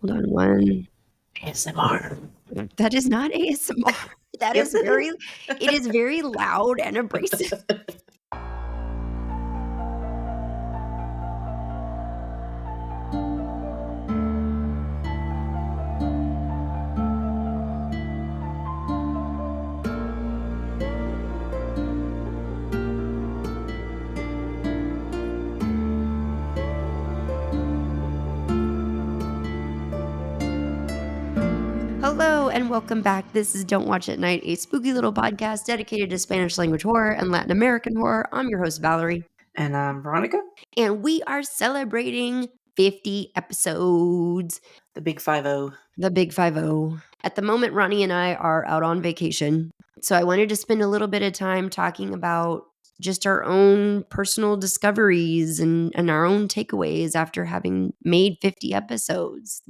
Hold on one. ASMR. That is not ASMR. That Yes, is very, it is very loud and abrasive. Hello and welcome back. This is Don't Watch at Night, a spooky little podcast dedicated to Spanish language horror and Latin American horror. I'm your host, Valerie. And I'm Veronica. And we are celebrating 50 episodes. The big 5-0. The big 5-0. At the moment, Ronnie and I are out on vacation. So I wanted to spend a little bit of time talking about just our own personal discoveries and our own takeaways after having made 50 episodes.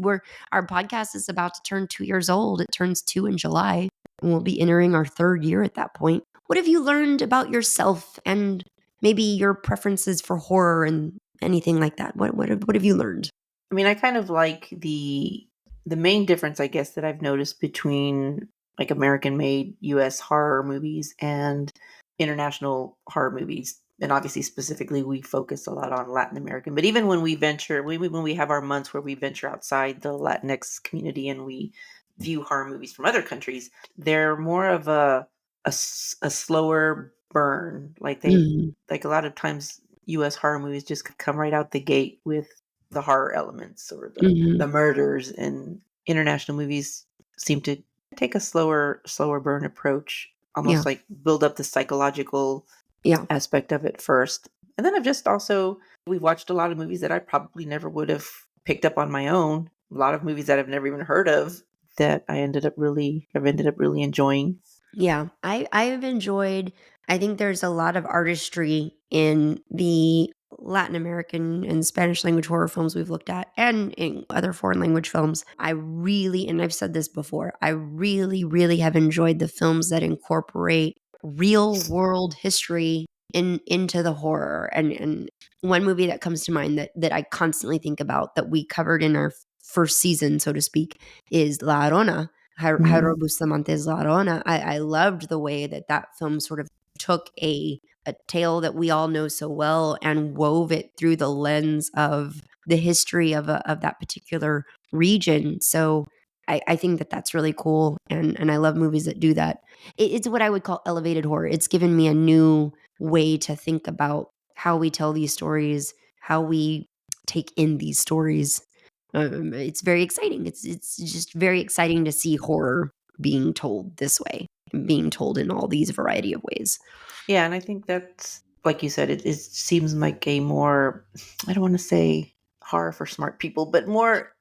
Our podcast is about to turn 2 years old. It turns 2 in July, and we'll be entering our 3rd year at that point. What have you learned about yourself and maybe your preferences for horror and anything like that? What have you learned? I mean, I kind of like the main difference, I guess, that I've noticed between like American-made U.S. horror movies and international horror movies. And obviously, specifically, we focus a lot on Latin American. But even when we venture, when we have our months where we venture outside the Latinx community and we view horror movies from other countries, they're more of a slower burn. Like like a lot of times, U.S. horror movies just come right out the gate with the horror elements or the murders, and international movies seem to take a slower burn approach, almost like build up the psychological aspect of it first. And then we've watched a lot of movies that I probably never would have picked up on my own. A lot of movies that I've never even heard of that I've ended up really enjoying. Yeah, I've enjoyed, I think there's a lot of artistry in the Latin American and Spanish language horror films we've looked at and in other foreign language films. I really, and I've said this before, I really, really have enjoyed the films that incorporate real world history into the horror. And one movie that comes to mind that I constantly think about that we covered in our first season, so to speak, is La Llorona. Jairo Bustamante's La Llorona. I loved the way that film sort of took a tale that we all know so well and wove it through the lens of the history of that particular region. So I think that's really cool, and I love movies that do that. It's what I would call elevated horror. It's given me a new way to think about how we tell these stories, how we take in these stories. It's very exciting. It's just very exciting to see horror being told this way, being told in all these variety of ways. Yeah, and I think that's, like you said, it seems like a more, I don't want to say horror for smart people, but more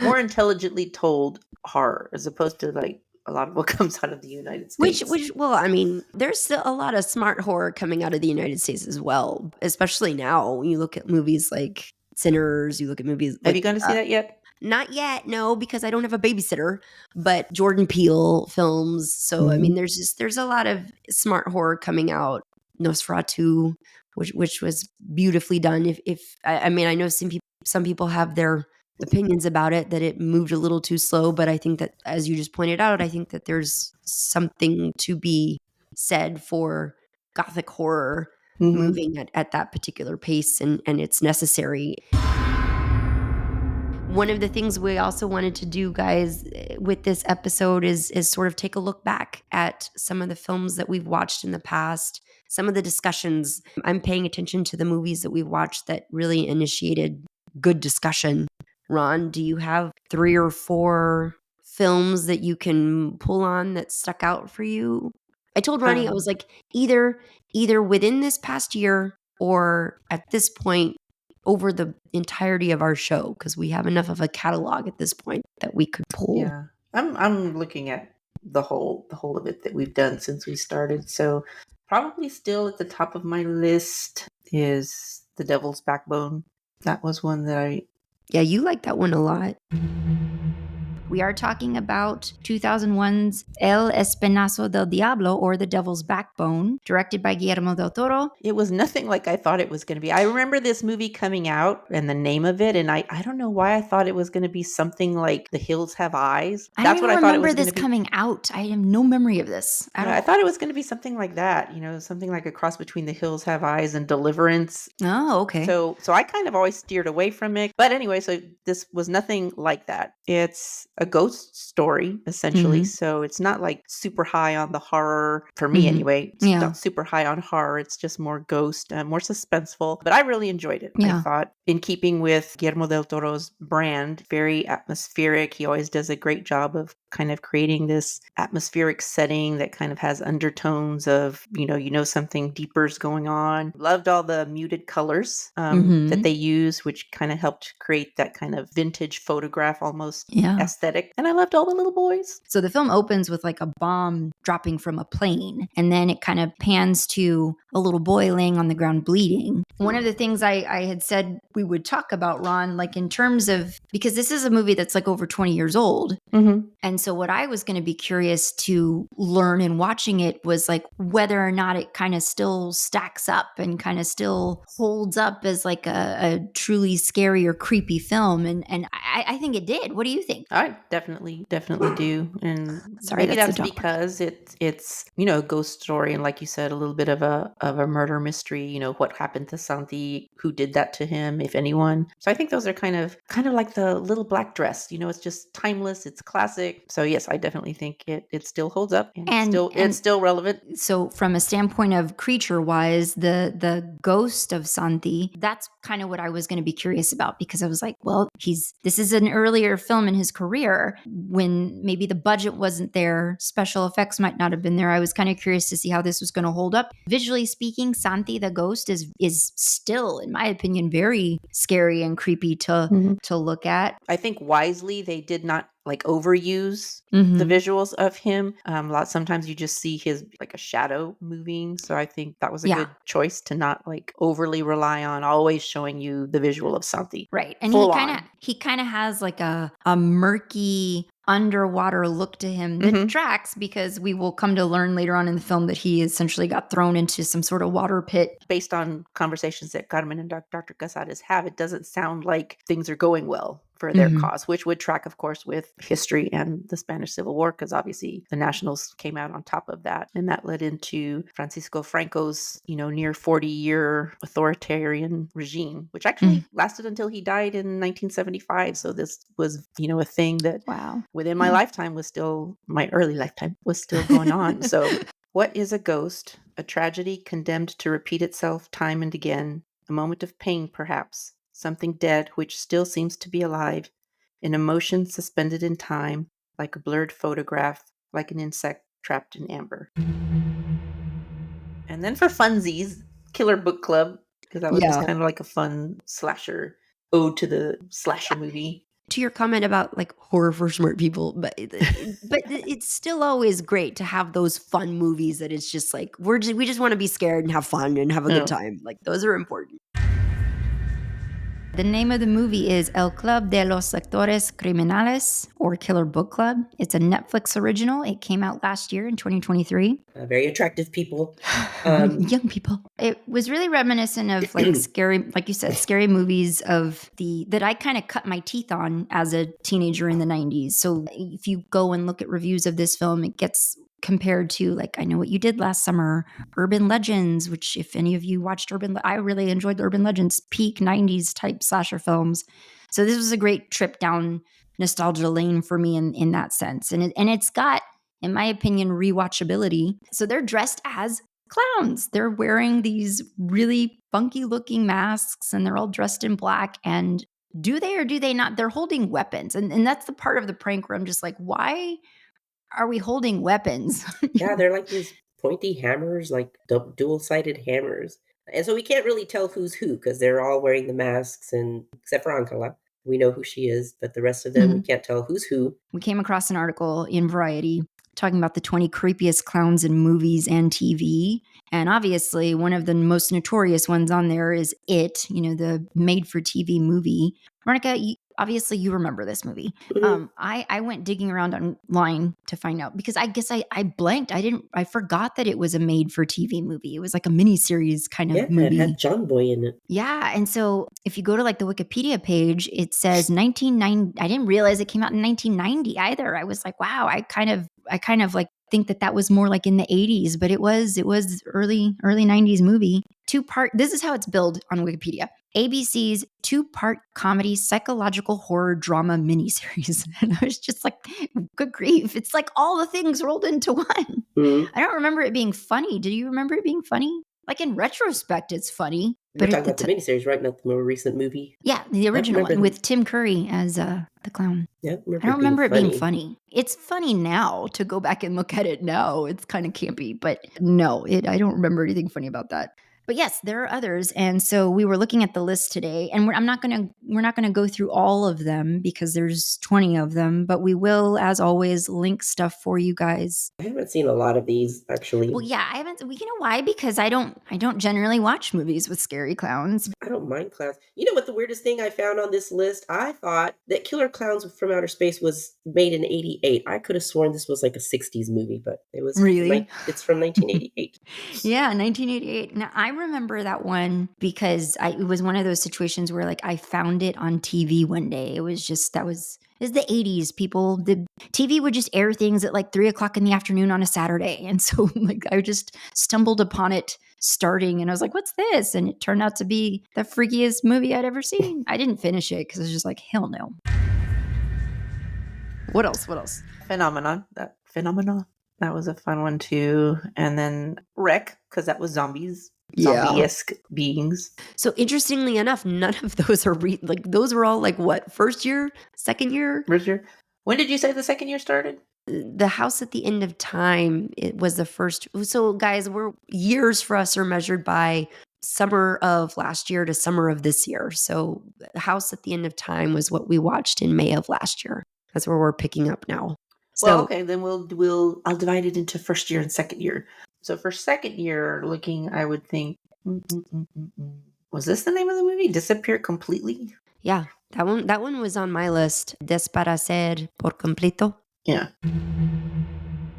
intelligently told horror, as opposed to like a lot of what comes out of the United States. Well, I mean, there's still a lot of smart horror coming out of the United States as well, especially now. You look at movies like Sinners, you look at movies like, have you gone to see that yet? Not yet, no, because I don't have a babysitter, but Jordan Peele films. So, I mean, there's a lot of smart horror coming out. Nosferatu, which was beautifully done. I mean, I know some people have their opinions about it, that it moved a little too slow, but I think that, as you just pointed out, I think that there's something to be said for Gothic horror moving at that particular pace, and it's necessary. One of the things we also wanted to do, guys, with this episode is sort of take a look back at some of the films that we've watched in the past, some of the discussions. I'm paying attention to the movies that we've watched that really initiated good discussion. Ron, do you have 3 or 4 films that you can pull on that stuck out for you? I told Ronnie, I was like, either within this past year or at this point over the entirety of our show, because we have enough of a catalog at this point that we could pull. Yeah, I'm looking at the whole of it that we've done since we started. So probably still at the top of my list is The Devil's Backbone. That was one that Yeah, you like that one a lot. We are talking about 2001's El Espinazo del Diablo, or The Devil's Backbone, directed by Guillermo del Toro. It was nothing like I thought it was going to be. I remember this movie coming out and the name of it, and I don't know why I thought it was going to be something like The Hills Have Eyes. I That's don't what even I thought it remember was going this to be. coming out. I have no memory of this. I thought it was going to be something like that, something like a cross between The Hills Have Eyes and Deliverance. Oh, okay. So I kind of always steered away from it. But anyway, so this was nothing like that. It's a ghost story, essentially. Mhm. So it's not like super high on the horror, for me anyway. It's Yeah. not super high on horror. It's just more ghost, more suspenseful. But I really enjoyed it. Yeah. I thought, in keeping with Guillermo del Toro's brand, very atmospheric. He always does a great job of kind of creating this atmospheric setting that kind of has undertones of, something deeper is going on. Loved all the muted colors that they use, which kind of helped create that kind of vintage photograph almost aesthetic. And I loved all the little boys. So the film opens with like a bomb dropping from a plane, and then it kind of pans to a little boy laying on the ground bleeding. One of the things I had said we would talk about, Ron, like in terms of, because this is a movie that's like over 20 years old. Mm-hmm. And so what I was going to be curious to learn in watching it was like whether or not it kind of still stacks up and kind of still holds up as like a truly scary or creepy film. And I think it did. What do you think? I definitely do. And Sorry, maybe that's that's because it's a ghost story, and like you said, a little bit of a murder mystery. What happened to Santi, who did that to him, if anyone. So I think those are kind of like the little black dress. It's just timeless. It's classic. So yes, I definitely think it still holds up, and it's still relevant. So from a standpoint of creature wise, the ghost of Santi, that's kind of what I was going to be curious about, because I was like, well, this is an earlier film in his career when maybe the budget wasn't there, special effects might not have been there. I was kind of curious to see how this was going to hold up. Visually speaking, Santi the ghost is still, in my opinion, very scary and creepy to look at. I think wisely they did not like overuse the visuals of him. Sometimes you just see his like a shadow moving. So I think that was a good choice to not like overly rely on always showing you the visual of something. Right. And he kind of has like a murky underwater look to him that tracks, because we will come to learn later on in the film that he essentially got thrown into some sort of water pit. Based on conversations that Carmen and Dr. Casares have, it doesn't sound like things are going well for their cause, which would track, of course, with history and the Spanish Civil War, because obviously the Nationals came out on top of that. And that led into Francisco Franco's, near 40-year authoritarian regime, which actually lasted until he died in 1975. So this was, a thing that within my lifetime was still, my early lifetime was still going on. So what is a ghost? A tragedy condemned to repeat itself time and again. A moment of pain, perhaps. Something dead which still seems to be alive. An emotion suspended in time, like a blurred photograph, like an insect trapped in amber. And then for funsies, Killer Book Club, because that was just kind of like a fun slasher ode to the slasher movie. To your comment about like horror for smart people, but it's still always great to have those fun movies that it's just like we just want to be scared and have fun and have a good time. Like those are important. The name of the movie is El Club de los Lectores Criminales, or Killer Book Club. It's a Netflix original. It came out last year in 2023. Very attractive people. Young people. It was really reminiscent of like scary, like you said, scary movies that I kind of cut my teeth on as a teenager in the 90s. So if you go and look at reviews of this film, it gets compared to like I Know What You Did Last Summer, Urban Legends, which if any of you watched I really enjoyed Urban Legends, peak 90s type slasher films. So this was a great trip down nostalgia lane for me in that sense. And it's got, in my opinion, rewatchability. So they're dressed as clowns. They're wearing these really funky looking masks and they're all dressed in black. And do they or do they not? They're holding weapons. And that's the part of the prank where I'm just like, why are we holding weapons? Yeah, they're like these pointy hammers, like dual-sided hammers. And so we can't really tell who's who because they're all wearing the masks, and except for Ancala. We know who she is, but the rest of them, we can't tell who's who. We came across an article in Variety talking about the 20 creepiest clowns in movies and TV. And obviously, one of the most notorious ones on there is It, the made-for-TV movie. Mónica, obviously you remember this movie. Mhm. I went digging around online to find out because I guess I blanked. I forgot that it was a made for TV movie. It was like a miniseries kind of Yeah, it movie. had Jawbone in it. Yeah. And so if you go to like the Wikipedia page, it says 1990. I didn't realize it came out in 1990 either. I was like, wow, I kind of like think that was more like in the 80s, but it was early 90s movie. Two-part. This is how it's billed on Wikipedia. ABC's two-part comedy psychological horror drama miniseries. And I was just like, good grief. It's like all the things rolled into one. Mhm. I don't remember it being funny. Do you remember it being funny? Like in retrospect, it's funny. We're talking about the miniseries, right? Not the more recent movie. Yeah, the original one with Tim Curry as the clown. Yeah, I don't remember it being funny. It's funny now to go back and look at it now. It's kind of campy, but no, I don't remember anything funny about that. But yes, there are others, and so we were looking at the list today, and we're not gonna go through all of them because there's 20 of them, but we will, as always, link stuff for you guys. I haven't seen a lot of these actually. Well, yeah, I haven't. You know why? Because I don't generally watch movies with scary clowns. I don't mind clowns. You know what the weirdest thing I found on this list? I thought that Killer Clowns from Outer Space was made in 88. I could have sworn this was like a 60s movie, but it was really. It's from 1988. Yeah, 1988. Now I remember that one because it was one of those situations where like I found it on TV one day. It was just it was the 80s, people. The TV would just air things at like 3:00 in the afternoon on a Saturday. And so like I just stumbled upon it starting and I was like, what's this? And it turned out to be the freakiest movie I'd ever seen. I didn't finish it because I was just like, hell no. What else? Phenomenon. That was a fun one too. And then Wreck, because that was zombies. Yeah. Zombie-esque beings. So interestingly enough, none of those are like those were all like what, first year, second year? First year. When did you say the second year started? The House at the End of Time, it was the first. So guys, years for us are measured by summer of last year to summer of this year. So the House at the End of Time was what we watched in May of last year. That's where we're picking up now. So, well, okay, then I'll divide it into first year and second year. So for second year, looking, I would think, was this the name of the movie? Disappear Completely? Yeah, that one was on my list. Desaparecer por completo. Yeah.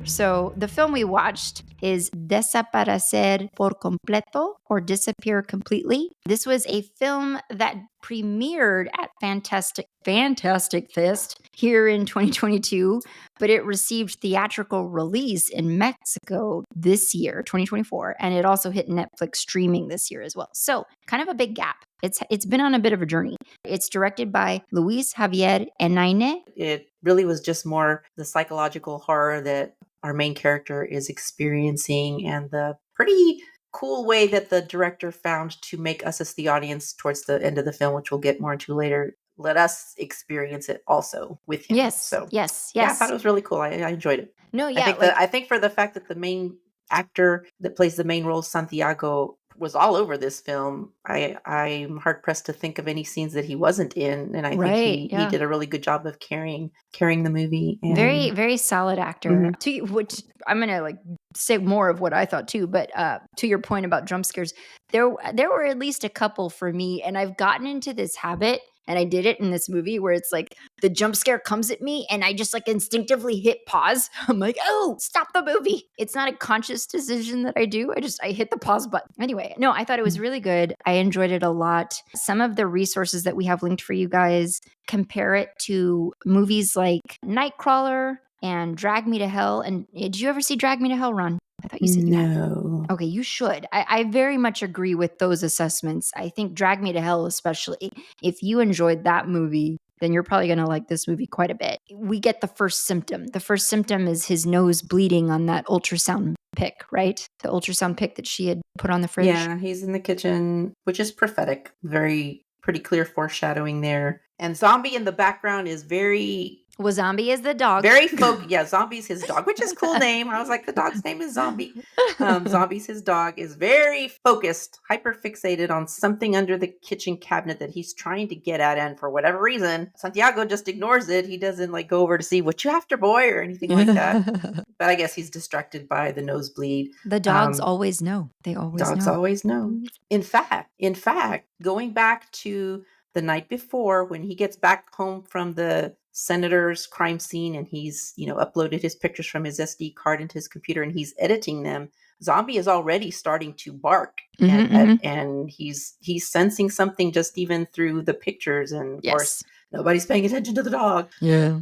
So the film we watched is Desaparecer por completo, or Disappear Completely. This was a film that premiered at Fantastic Fest here in 2022, but it received theatrical release in Mexico this year, 2024, and it also hit Netflix streaming this year as well. So kind of a big gap. It's been on a bit of a journey. It's directed by Luis Javier Enaine. It really was just more the psychological horror that our main character is experiencing and the pretty cool way that the director found to make us as the audience towards the end of the film, which we'll get more into later, let us experience it also with him. Yes. So yes. Yeah, I thought it was really cool. I enjoyed it. No, yeah. I think for the fact that the main actor that plays the main role, Santiago, was all over this film, I'm hard pressed to think of any scenes that he wasn't in, and I think he did a really good job of carrying the movie. And very, very solid actor. Mm-hmm. Which I'm gonna like say more of what I thought too, but to your point about jump scares, there were at least a couple for me, and I've gotten into this habit. And I did it in this movie where it's like the jump scare comes at me and I just like instinctively hit pause. I'm like, oh, stop the movie. It's not a conscious decision that I do. I hit the pause button. Anyway, no, I thought it was really good. I enjoyed it a lot. Some of the resources that we have linked for you guys compare it to movies like Nightcrawler and Drag Me to Hell. And did you ever see Drag Me to Hell, Ron? I thought you said you had. Okay, you should. I very much agree with those assessments. I think Drag Me to Hell, especially, if you enjoyed that movie, then you're probably going to like this movie quite a bit. We get the first symptom. The first symptom is his nose bleeding on that ultrasound pic, right? The ultrasound pic that she had put on the fridge. Yeah, he's in the kitchen, which is prophetic. Pretty clear foreshadowing there. And Zombie in the background is very... Well, Zombie is the dog. Very Zombie's his dog, which is a cool name. I was like, the dog's name is Zombie. Zombie's his dog is very focused, hyper fixated on something under the kitchen cabinet that he's trying to get at. And for whatever reason, Santiago just ignores it. He doesn't like go over to see what you after, boy, or anything like that. But I guess he's distracted by the nosebleed. The dogs always know. They always know. Dogs always know. In fact, going back to the night before, when he gets back home from the senator's crime scene and he's, uploaded his pictures from his SD card into his computer and he's editing them, Zombie is already starting to bark, and he's sensing something just even through the pictures. And of course, nobody's paying attention to the dog. Yeah.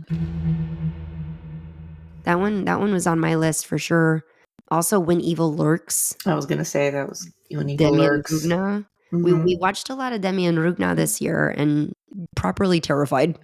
That one was on my list for sure. Also, When Evil Lurks. I was gonna say that was When Evil Lurks. Rugna. We watched a lot of Demian Rugna this year and properly terrified.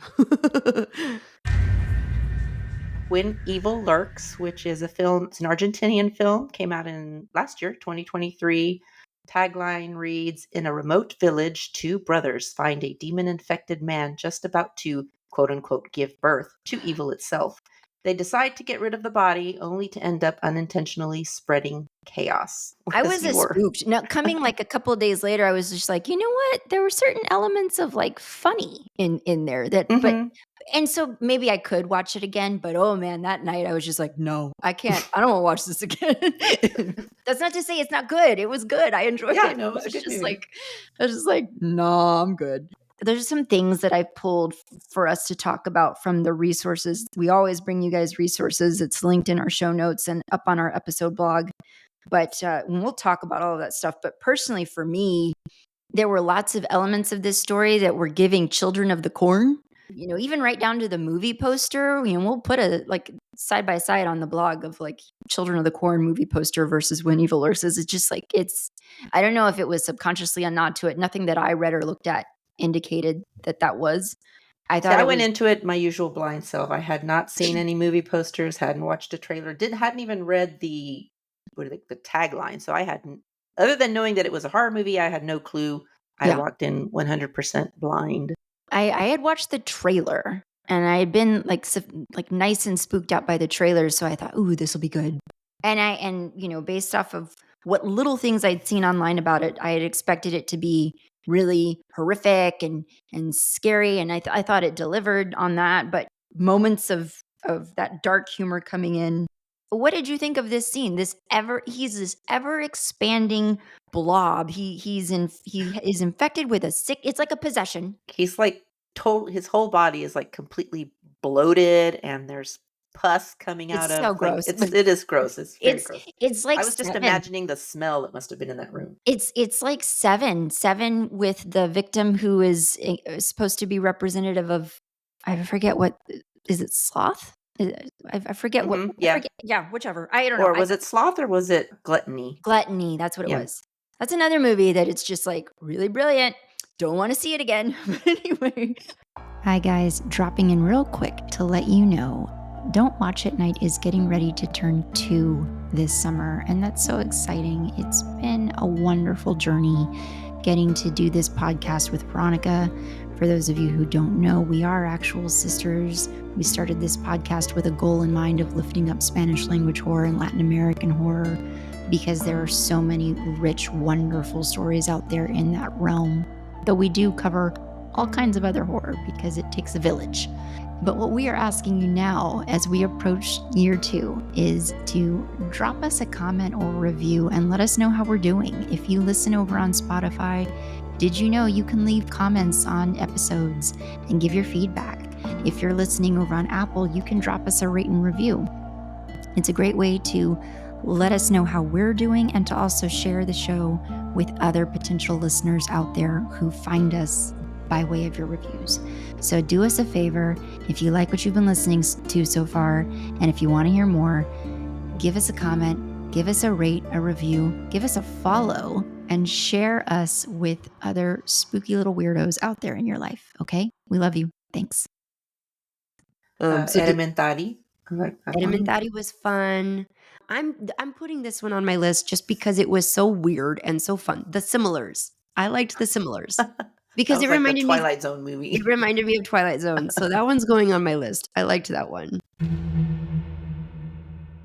When Evil Lurks, which is a film, it's an Argentinian film, came out in last year, 2023. Tagline reads, in a remote village, two brothers find a demon-infected man just about to, quote-unquote, give birth to evil itself. They decide to get rid of the body, only to end up unintentionally spreading chaos. I was spooked. Now, coming like a couple of days later, I was just like, you know what? There were certain elements of like funny in there that, and so maybe I could watch it again, but oh man, that night I was just like, no, I can't. I don't want to watch this again. That's not to say it's not good. It was good. I enjoyed it. No, it was I was just like, no, I'm good. There's some things that I've pulled for us to talk about from the resources. We always bring you guys resources. It's linked in our show notes and up on our episode blog. But we'll talk about all of that stuff. But personally, for me, there were lots of elements of this story that were giving Children of the Corn. Even right down to the movie poster. We'll put a like side by side on the blog of like Children of the Corn movie poster versus When Evil Lurks. It's just like I don't know if it was subconsciously a nod to it. Nothing that I read or looked at indicated that was. I went into it my usual blind self. I had not seen any movie posters, hadn't watched a trailer, hadn't even read the tagline. So I hadn't, other than knowing that it was a horror movie, I had no clue. I walked in 100% blind. I had watched the trailer and I had been like nice and spooked out by the trailer. So I thought, ooh, this will be good. And based off of what little things I'd seen online about it, I had expected it to be really horrific and scary. And I thought it delivered on that, but moments of that dark humor coming in. What did you think of this scene? He's this ever expanding blob. He is infected with it's like a possession. He's like his whole body is like completely bloated and there's pus coming out of. It's so gross. It is gross. It's very gross. It's like I was just imagining the smell that must have been in that room. It's like Seven with the victim who is supposed to be representative of, I forget what, is it sloth? I forget what. Whichever. I don't know. Or was it sloth or was it gluttony? Gluttony. That's what it was. That's another movie that it's just like really brilliant. Don't want to see it again. But anyway. Hi guys, dropping in real quick to let you know, Don't Watch at Night is getting ready to turn 2 this summer, and that's so exciting. It's been a wonderful journey getting to do this podcast with Veronica. For those of you who don't know, we are actual sisters. We started this podcast with a goal in mind of lifting up Spanish language horror and Latin American horror because there are so many rich, wonderful stories out there in that realm. Though we do cover all kinds of other horror because it takes a village. But what we are asking you now as we approach year 2 is to drop us a comment or review and let us know how we're doing. If you listen over on Spotify, did you know you can leave comments on episodes and give your feedback? If you're listening over on Apple, you can drop us a rate and review. It's a great way to let us know how we're doing and to also share the show with other potential listeners out there who find us by way of your reviews. So do us a favor, if you like what you've been listening to so far, and if you want to hear more, give us a comment, give us a rate, a review, give us a follow, and share us with other spooky little weirdos out there in your life, okay? We love you. Thanks. Elementary. Elementary was fun. I'm putting this one on my list just because it was so weird and so fun. The Similars. I liked The Similars. Because it reminded me of Twilight Zone movie. It reminded me of Twilight Zone. So that one's going on my list. I liked that one.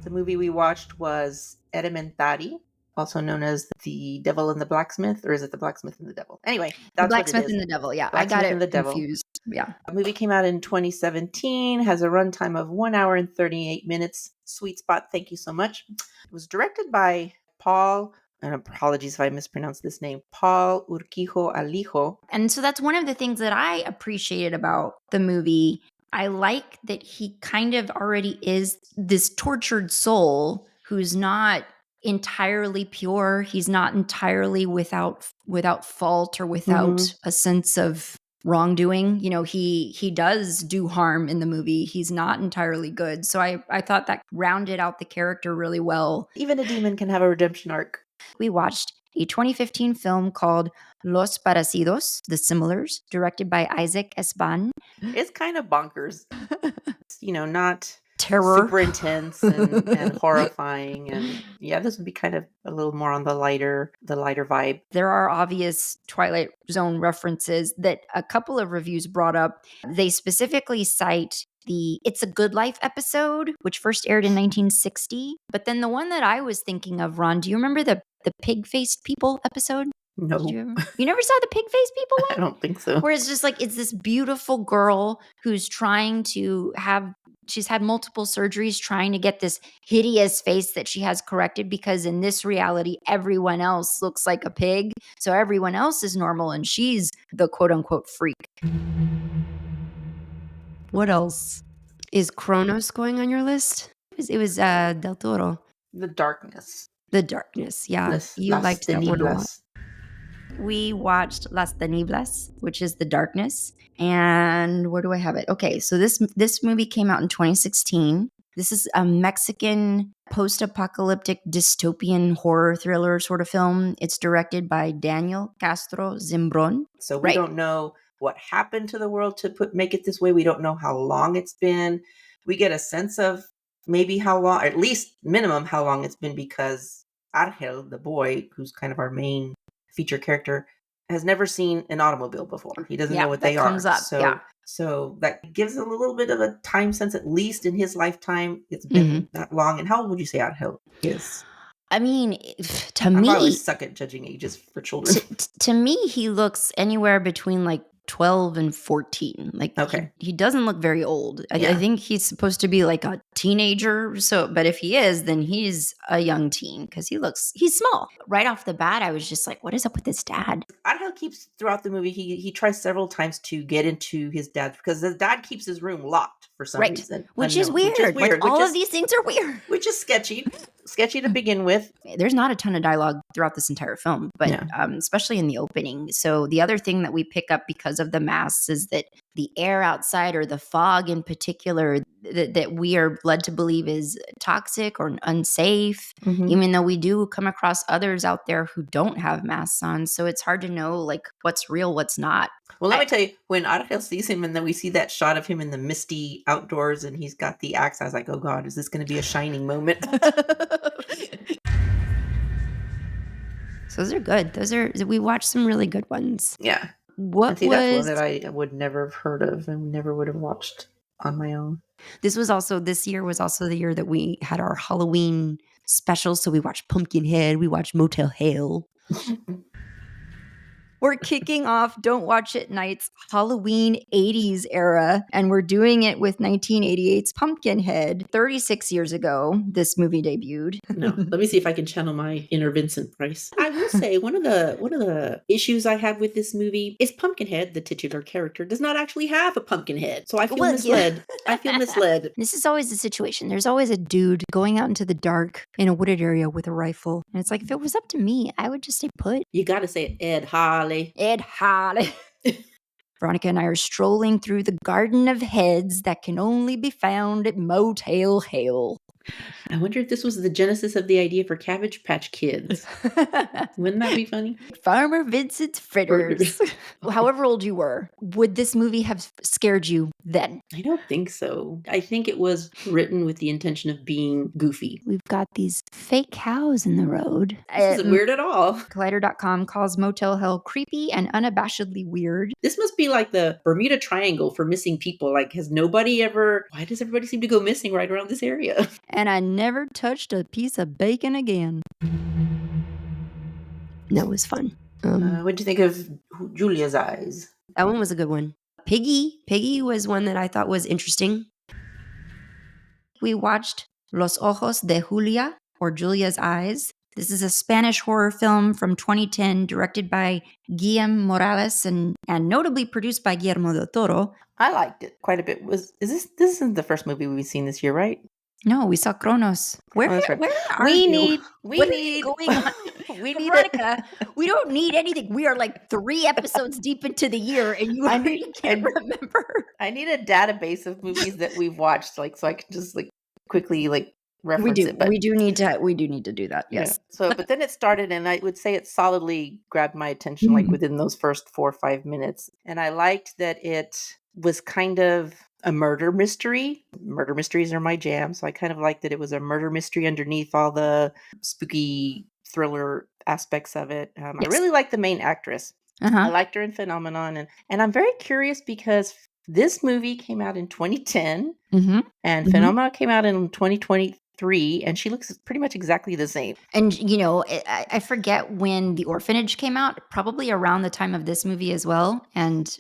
The movie we watched was Elementary, also known as The Devil and the Blacksmith, or is it The Blacksmith and the Devil? Anyway, that's Blacksmith what it is. and the Devil, yeah. Blacksmith I got it and the confused. Yeah. The movie came out in 2017, has a runtime of 1 hour and 38 minutes. Sweet spot, thank you so much. It was directed by Paul and apologies if I mispronounce this name, Paul Urquijo Alijo. And so that's one of the things that I appreciated about the movie. I like that he kind of already is this tortured soul who's not entirely pure. He's not entirely without fault or without a sense of wrongdoing. You know, he does do harm in the movie. He's not entirely good. So I thought that rounded out the character really well. Even a demon can have a redemption arc. We watched a 2015 film called Los Parecidos, The Similars, directed by Isaac Esban. It's kind of bonkers. You know, not Terror. super intense and horrifying. And yeah, this would be kind of a little more on the lighter vibe. There are obvious Twilight Zone references that a couple of reviews brought up. They specifically cite the It's a Good Life episode, which first aired in 1960. But then the one that I was thinking of, Ron, do you remember the pig-faced people episode? No. You never saw the pig-faced people one? I don't think so. Where it's just like, it's this beautiful girl who's trying to she's had multiple surgeries trying to get this hideous face that she has corrected, because in this reality, everyone else looks like a pig. So everyone else is normal and she's the quote unquote freak. What else? Is Kronos going on your list? It was Del Toro. The Darkness. The Darkness, yeah. You Las liked that one a lot. Tinieblas. We watched Las Tinieblas, which is The Darkness. And where do I have it? Okay, so this movie came out in 2016. This is a Mexican post-apocalyptic dystopian horror thriller sort of film. It's directed by Daniel Castro Zimbron. So we don't know what happened to the world to make it this way. We don't know how long it's been. We get a sense of maybe how long, or at least minimum how long it's been, because Angel, the boy, who's kind of our main feature character, has never seen an automobile before. He doesn't know what they are. Comes up. So that gives a little bit of a time sense, at least in his lifetime. It's been that long. And how old would you say Angel is? I mean, to I me, always suck at judging ages for children. to me, he looks anywhere between like 12 and 14. Like, Okay. he doesn't look very old. Yeah. I think he's supposed to be like a teenager. So, but if he is, then he's a young teen because he's small. Right off the bat, I was just like, what is up with this dad? Angel keeps, throughout the movie, he tries several times to get into his dad's, because his dad keeps his room locked for some reason. Which is weird. Like, all of these things are weird. Which is sketchy. Sketchy to begin with. There's not a ton of dialogue throughout this entire film, but especially in the opening. So the other thing that we pick up because of the masks is that the air outside, or the fog in particular, that we are led to believe is toxic or unsafe, even though we do come across others out there who don't have masks on. So it's hard to know like what's real, what's not. Well, let me tell you, when Angel sees him and then we see that shot of him in the misty outdoors and he's got the axe, I was like, oh God, is this going to be a shining moment? So those are good. We watched some really good ones. Yeah. What see, was that's one that I would never have heard of and never would have watched on my own. this year was also the year that we had our Halloween special. So we watched Pumpkinhead, we watched Motel Hell. We're kicking off Don't Watch It Night's Halloween 80s era, and we're doing it with 1988's Pumpkinhead. 36 years ago, this movie debuted. No, let me see if I can channel my inner Vincent Price. I will say one of the issues I have with this movie is Pumpkinhead, the titular character, does not actually have a pumpkin head. So I feel misled. I feel misled. This is always the situation. There's always a dude going out into the dark in a wooded area with a rifle. And it's like, if it was up to me, I would just stay put. You got to say Ed Harley. Ed Harley. Veronica and I are strolling through the garden of heads that can only be found at Motel Hell. I wonder if this was the genesis of the idea for Cabbage Patch Kids. Wouldn't that be funny? Farmer Vincent's Fritters. However old you were, would this movie have scared you then? I don't think so. I think it was written with the intention of being goofy. We've got these fake cows in the road. This isn't weird at all. Collider.com calls Motel Hell creepy and unabashedly weird. This must be like the Bermuda Triangle for missing people. Like, why does everybody seem to go missing right around this area? And I never touched a piece of bacon again. That was fun. What'd you think of Julia's Eyes? That one was a good one. Piggy was one that I thought was interesting. We watched Los Ojos de Julia, or Julia's Eyes. This is a Spanish horror film from 2010, directed by Guillermo Morales and notably produced by Guillermo del Toro. I liked it quite a bit. This isn't the first movie we've seen this year, right? No, we saw Kronos. Where are you? What are you going on? Veronica, we don't need anything. We are like 3 episodes deep into the year, and you already can't remember. I need a database of movies that we've watched, like so I can just like quickly like reference it. But we do need to do that. Yes. Yeah. So, but then it started, and I would say it solidly grabbed my attention, like within those first 4 or 5 minutes. And I liked that it was kind of a murder mystery. Murder mysteries are my jam, so I kind of liked that it was a murder mystery underneath all the spooky thriller aspects of it. I really like the main actress. I liked her in Phenomenon, and I'm very curious because this movie came out in 2010, and Phenomenon came out in 2023, and she looks pretty much exactly the same. And you know, I forget when The Orphanage came out, probably around the time of this movie as well. And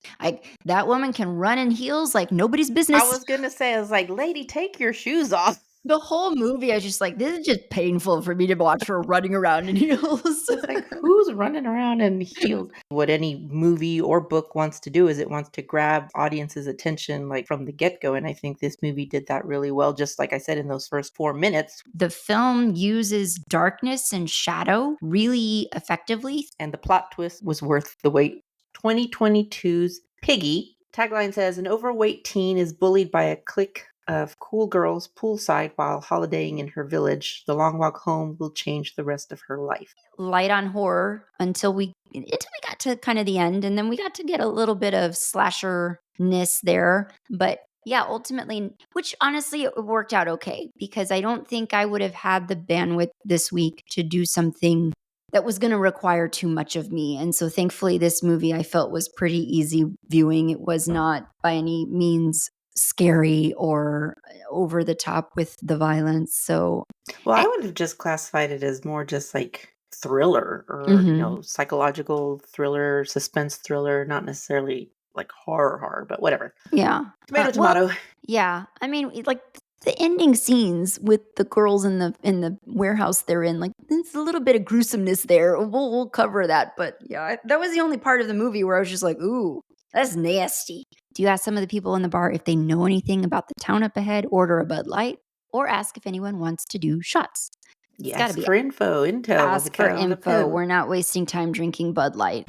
that woman can run in heels like nobody's business. I was gonna say, I was like, lady, take your shoes off. The whole movie, I was just like, this is just painful for me to watch her running around in heels. It's like, who's running around in heels? What any movie or book wants to do is it wants to grab audience's attention like from the get-go. And I think this movie did that really well, just like I said, in those first 4 minutes. The film uses darkness and shadow really effectively. And the plot twist was worth the wait. 2022's Piggy. Tagline says, an overweight teen is bullied by a clique of cool girls poolside while holidaying in her village. The long walk home will change the rest of her life. Light on horror until we got to kind of the end, and then we got to get a little bit of slasher-ness there. But yeah, ultimately, which honestly it worked out okay, because I don't think I would have had the bandwidth this week to do something that was going to require too much of me. And so thankfully this movie I felt was pretty easy viewing. It was not by any means scary or over the top with the violence. So, well, I would have just classified it as more just like thriller or you know, psychological thriller, suspense thriller, not necessarily like horror, but whatever. Yeah, tomato. Yeah, I mean, like the ending scenes with the girls in the warehouse they're in, like there's a little bit of gruesomeness there. We'll cover that, but yeah, that was the only part of the movie where I was just like, ooh, that's nasty. Do you ask some of the people in the bar if they know anything about the town up ahead, order a Bud Light, or ask if anyone wants to do shots? Yes, ask for intel. Ask for info. We're not wasting time drinking Bud Light.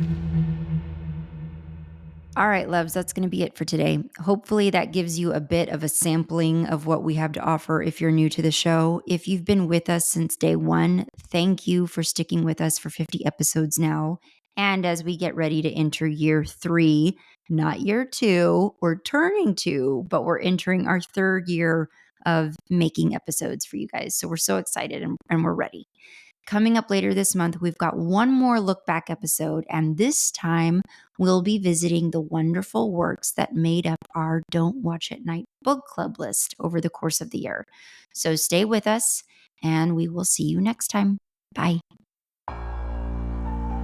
All right, loves, that's going to be it for today. Hopefully that gives you a bit of a sampling of what we have to offer if you're new to the show. If you've been with us since day 1, thank you for sticking with us for 50 episodes now. And as we get ready to enter year 3, not year 2, we're turning 2, but we're entering our 3rd year of making episodes for you guys. So we're so excited and we're ready. Coming up later this month, we've got one more look back episode, and this time we'll be visiting the wonderful works that made up our Don't Watch at Night book club list over the course of the year. So stay with us, and we will see you next time. Bye.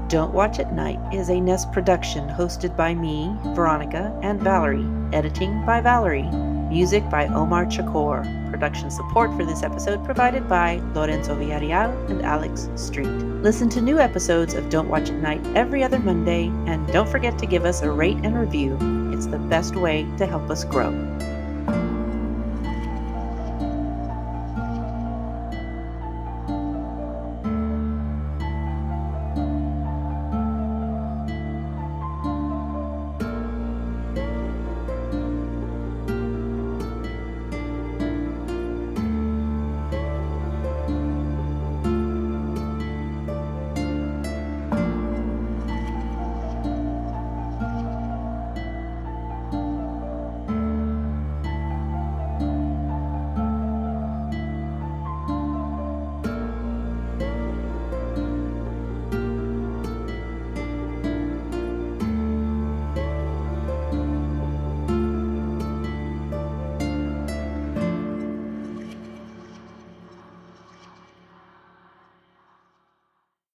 Don't Watch at Night is a Nest production hosted by me, Veronica, and Valerie. Editing by Valerie. Music by Omar Chakor. Production support for this episode provided by Lorenzo Villarreal and Alex Street. Listen to new episodes of Don't Watch at Night every other Monday, and don't forget to give us a rate and review. It's the best way to help us grow.